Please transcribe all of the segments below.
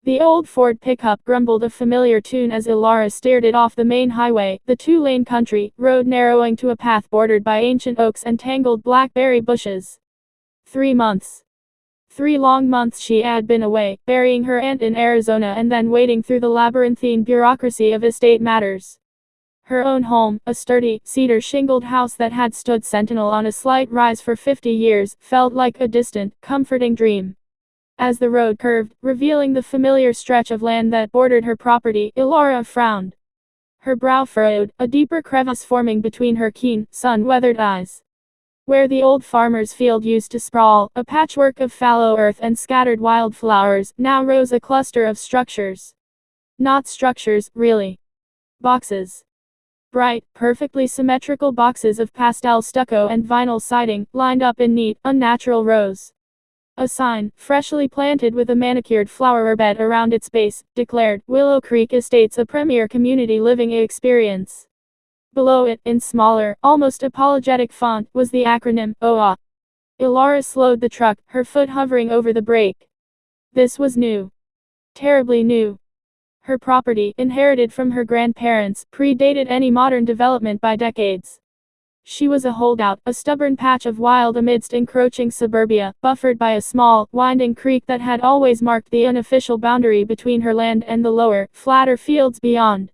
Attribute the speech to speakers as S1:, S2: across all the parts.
S1: The old Ford pickup grumbled a familiar tune as Ilara steered it off the main highway, the two-lane country road narrowing to a path bordered by ancient oaks and tangled blackberry bushes. 3 months. 3 long months she had been away, burying her aunt in Arizona and then wading through the labyrinthine bureaucracy of estate matters. Her own home, a sturdy, cedar-shingled house that had stood sentinel on a slight rise for 50 years, felt like a distant, comforting dream. As the road curved, revealing the familiar stretch of land that bordered her property, Ilara frowned. Her brow furrowed, a deeper crevice forming between her keen, sun-weathered eyes. Where the old farmer's field used to sprawl, a patchwork of fallow earth and scattered wildflowers, now rose a cluster of structures. Not structures, really. Boxes. Bright, perfectly symmetrical boxes of pastel stucco and vinyl siding, lined up in neat, unnatural rows. A sign, freshly planted with a manicured flower bed around its base, declared, Willow Creek Estates, a premier community living experience. Below it, in smaller, almost apologetic font, was the acronym, OWA. Ilara slowed the truck, her foot hovering over the brake. This was new. Terribly new. Her property, inherited from her grandparents, predated any modern development by decades. She was a holdout, a stubborn patch of wild amidst encroaching suburbia, buffered by a small, winding creek that had always marked the unofficial boundary between her land and the lower, flatter fields beyond.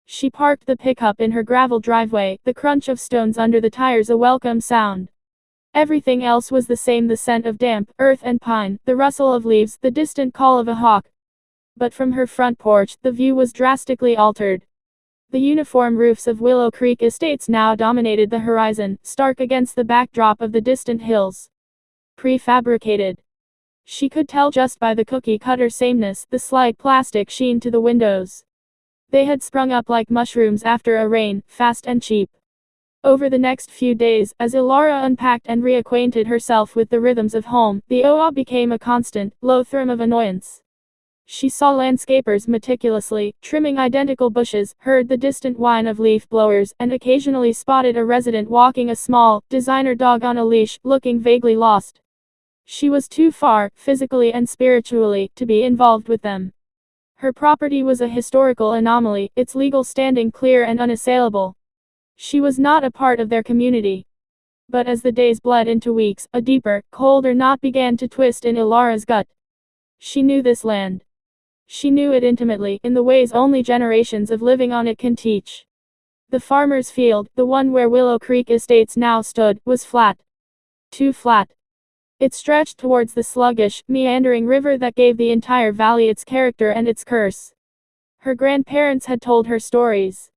S1: She parked the pickup in her gravel driveway, the crunch of stones under the tires a welcome sound. Everything else was the same: the scent of damp earth and pine, the rustle of leaves, the distant call of a hawk. But from her front porch, the view was drastically altered. The uniform roofs of Willow Creek Estates now dominated the horizon, stark against the backdrop of the distant hills. Prefabricated. She could tell just by the cookie-cutter sameness, the slight plastic sheen to the windows. They had sprung up like mushrooms after a rain, fast and cheap. Over the next few days, as Ilara unpacked and reacquainted herself with the rhythms of home, the OWA became a constant, low thrum of annoyance. She saw landscapers meticulously trimming identical bushes, heard the distant whine of leaf blowers, and occasionally spotted a resident walking a small, designer dog on a leash, looking vaguely lost. She was too far, physically and spiritually, to be involved with them. Her property was a historical anomaly, its legal standing clear and unassailable. She was not a part of their community. But as the days bled into weeks, a deeper, colder knot began to twist in Ilara's gut. She knew this land. She knew it intimately, in the ways only generations of living on it can teach. The farmer's field, the one where Willow Creek Estates now stood, was flat. Too flat. It stretched towards the sluggish, meandering river that gave the entire valley its character and its curse. Her grandparents had told her stories.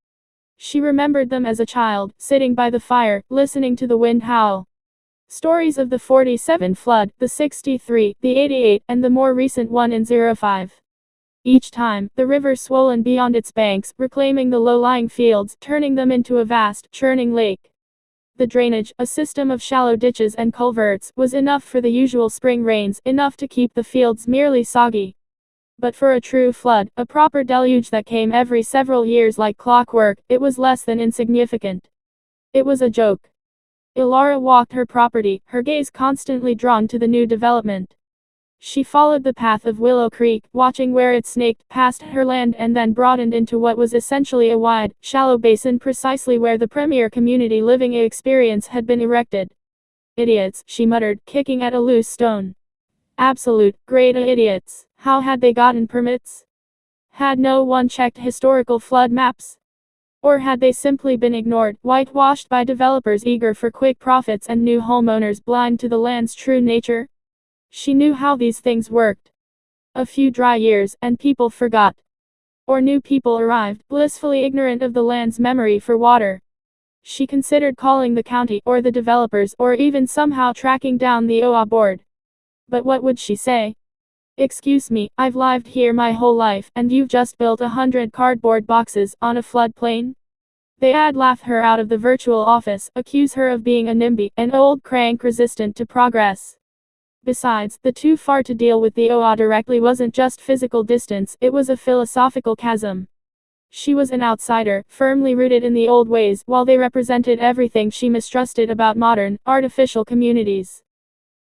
S1: She remembered them as a child, sitting by the fire, listening to the wind howl. Stories of the 47 flood, the 63, the 88, and the more recent one in 05. Each time, the river swollen beyond its banks, reclaiming the low-lying fields, turning them into a vast, churning lake. The drainage, a system of shallow ditches and culverts, was enough for the usual spring rains, enough to keep the fields merely soggy. But for a true flood, a proper deluge that came every several years like clockwork, it was less than insignificant. It was a joke. Ilara walked her property, her gaze constantly drawn to the new development. She followed the path of Willow Creek, watching where it snaked past her land and then broadened into what was essentially a wide, shallow basin precisely where the premier community living experience had been erected. Idiots, she muttered, kicking at a loose stone. Absolute, great idiots. How had they gotten permits? Had no one checked historical flood maps? Or had they simply been ignored, whitewashed by developers eager for quick profits and new homeowners blind to the land's true nature? She knew how these things worked. A few dry years, and people forgot. Or new people arrived, blissfully ignorant of the land's memory for water. She considered calling the county, or the developers, or even somehow tracking down the OWA board. But what would she say? Excuse me, I've lived here my whole life, and you've just built 100 cardboard boxes on a floodplain? They'd laugh her out of the virtual office, accuse her of being a NIMBY, an old crank resistant to progress. Besides, the too far to deal with the OWA directly wasn't just physical distance, it was a philosophical chasm. She was an outsider, firmly rooted in the old ways, while they represented everything she mistrusted about modern, artificial communities.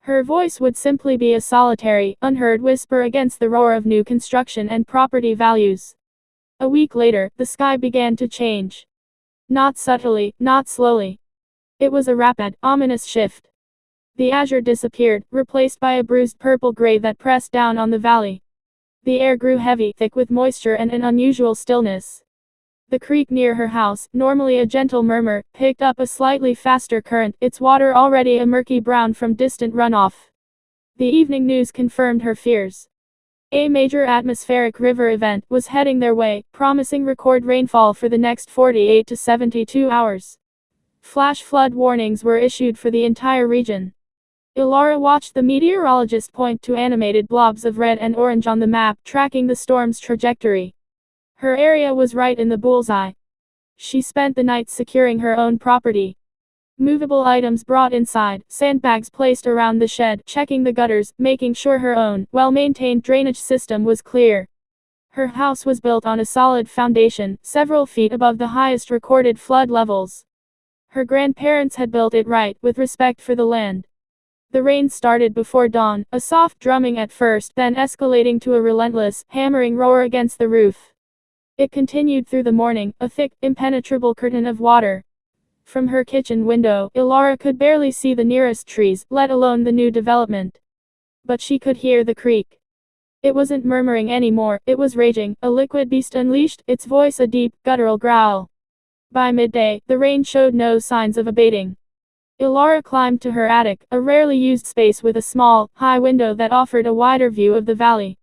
S1: Her voice would simply be a solitary, unheard whisper against the roar of new construction and property values. A week later, the sky began to change. Not subtly, not slowly. It was a rapid, ominous shift. The azure disappeared, replaced by a bruised purple gray that pressed down on the valley. The air grew heavy, thick with moisture and an unusual stillness. The creek near her house, normally a gentle murmur, picked up a slightly faster current, its water already a murky brown from distant runoff. The evening news confirmed her fears. A major atmospheric river event was heading their way, promising record rainfall for the next 48 to 72 hours. Flash flood warnings were issued for the entire region. Ilara watched the meteorologist point to animated blobs of red and orange on the map, tracking the storm's trajectory. Her area was right in the bullseye. She spent the night securing her own property. Movable items brought inside, sandbags placed around the shed, checking the gutters, making sure her own, well-maintained drainage system was clear. Her house was built on a solid foundation, several feet above the highest recorded flood levels. Her grandparents had built it right, with respect for the land. The rain started before dawn, a soft drumming at first, then escalating to a relentless, hammering roar against the roof. It continued through the morning, a thick, impenetrable curtain of water. From her kitchen window, Ilara could barely see the nearest trees, let alone the new development. But she could hear the creek. It wasn't murmuring anymore, it was raging, a liquid beast unleashed, its voice a deep, guttural growl. By midday, the rain showed no signs of abating. Ilara climbed to her attic, a rarely used space with a small, high window that offered a wider view of the valley.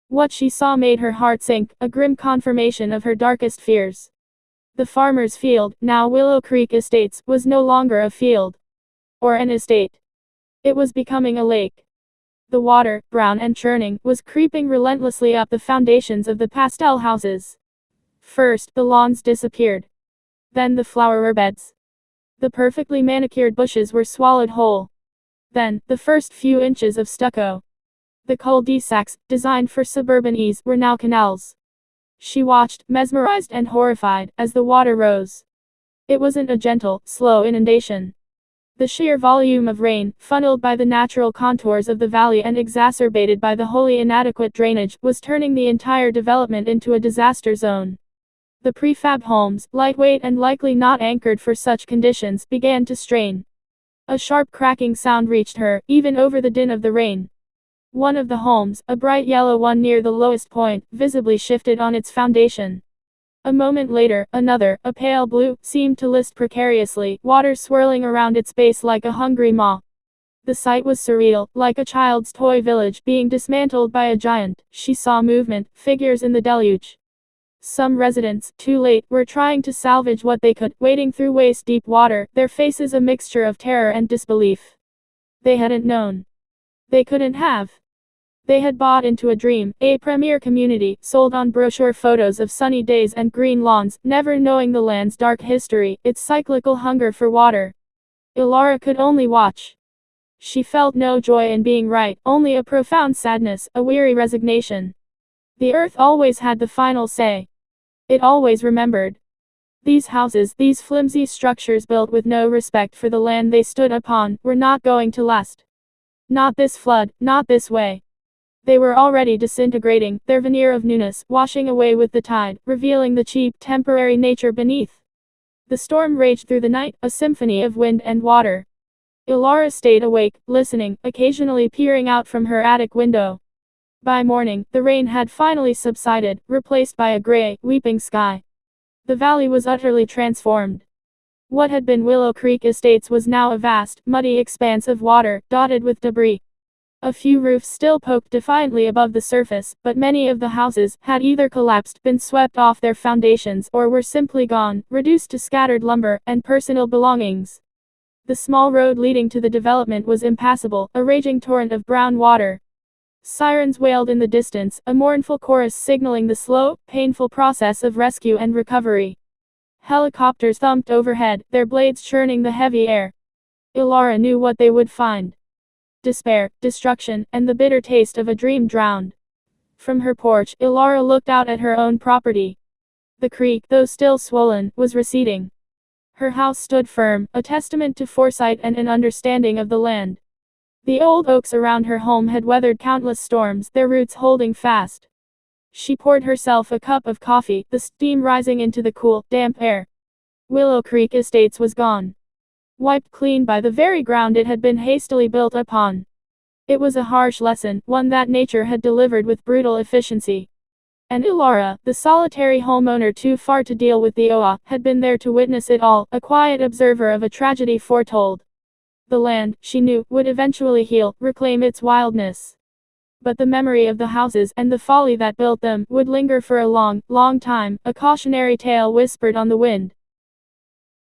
S1: What she saw made her heart sink, a grim confirmation of her darkest fears. The farmer's field, now Willow Creek Estates, was no longer a field. Or an estate. It was becoming a lake. The water, brown and churning, was creeping relentlessly up the foundations of the pastel houses. First, the lawns disappeared. Then the flower beds. The perfectly manicured bushes were swallowed whole. Then, the first few inches of stucco. The cul-de-sacs, designed for suburban ease, were now canals. She watched, mesmerized and horrified, as the water rose. It wasn't a gentle, slow inundation. The sheer volume of rain, funneled by the natural contours of the valley and exacerbated by the wholly inadequate drainage, was turning the entire development into a disaster zone. The prefab homes, lightweight and likely not anchored for such conditions, began to strain. A sharp cracking sound reached her, even over the din of the rain. One of the homes, a bright yellow one near the lowest point, visibly shifted on its foundation. A moment later, another, a pale blue, seemed to list precariously, water swirling around its base like a hungry maw. The sight was surreal, like a child's toy village being dismantled by a giant. She saw movement, figures in the deluge. Some residents, too late, were trying to salvage what they could, wading through waist-deep water, their faces a mixture of terror and disbelief. They hadn't known. They couldn't have. They had bought into a dream, a premier community, sold on brochure photos of sunny days and green lawns, never knowing the land's dark history, its cyclical hunger for water. Ilara could only watch. She felt no joy in being right, only a profound sadness, a weary resignation. The earth always had the final say. It always remembered. These houses, these flimsy structures built with no respect for the land they stood upon, were not going to last. Not this flood, not this way. They were already disintegrating, their veneer of newness washing away with the tide, revealing the cheap, temporary nature beneath. The storm raged through the night, a symphony of wind and water. Ilara stayed awake, listening, occasionally peering out from her attic window. By morning, the rain had finally subsided, replaced by a gray, weeping sky. The valley was utterly transformed. What had been Willow Creek Estates was now a vast, muddy expanse of water, dotted with debris. A few roofs still poked defiantly above the surface, but many of the houses had either collapsed, been swept off their foundations, or were simply gone, reduced to scattered lumber and personal belongings. The small road leading to the development was impassable, a raging torrent of brown water. Sirens wailed in the distance, a mournful chorus signaling the slow, painful process of rescue and recovery. Helicopters thumped overhead, their blades churning the heavy air. Ilara knew what they would find. Despair, destruction, and the bitter taste of a dream drowned. From her porch, Ilara looked out at her own property. The creek, though still swollen, was receding. Her house stood firm, a testament to foresight and an understanding of the land. The old oaks around her home had weathered countless storms, their roots holding fast. She poured herself a cup of coffee, the steam rising into the cool, damp air. Willow Creek Estates was gone. Wiped clean by the very ground it had been hastily built upon. It was a harsh lesson, one that nature had delivered with brutal efficiency. And Ilara, the solitary homeowner too far to deal with the ower, had been there to witness it all, a quiet observer of a tragedy foretold. The land, she knew, would eventually heal, reclaim its wildness. But the memory of the houses, and the folly that built them, would linger for a long, long time, a cautionary tale whispered on the wind.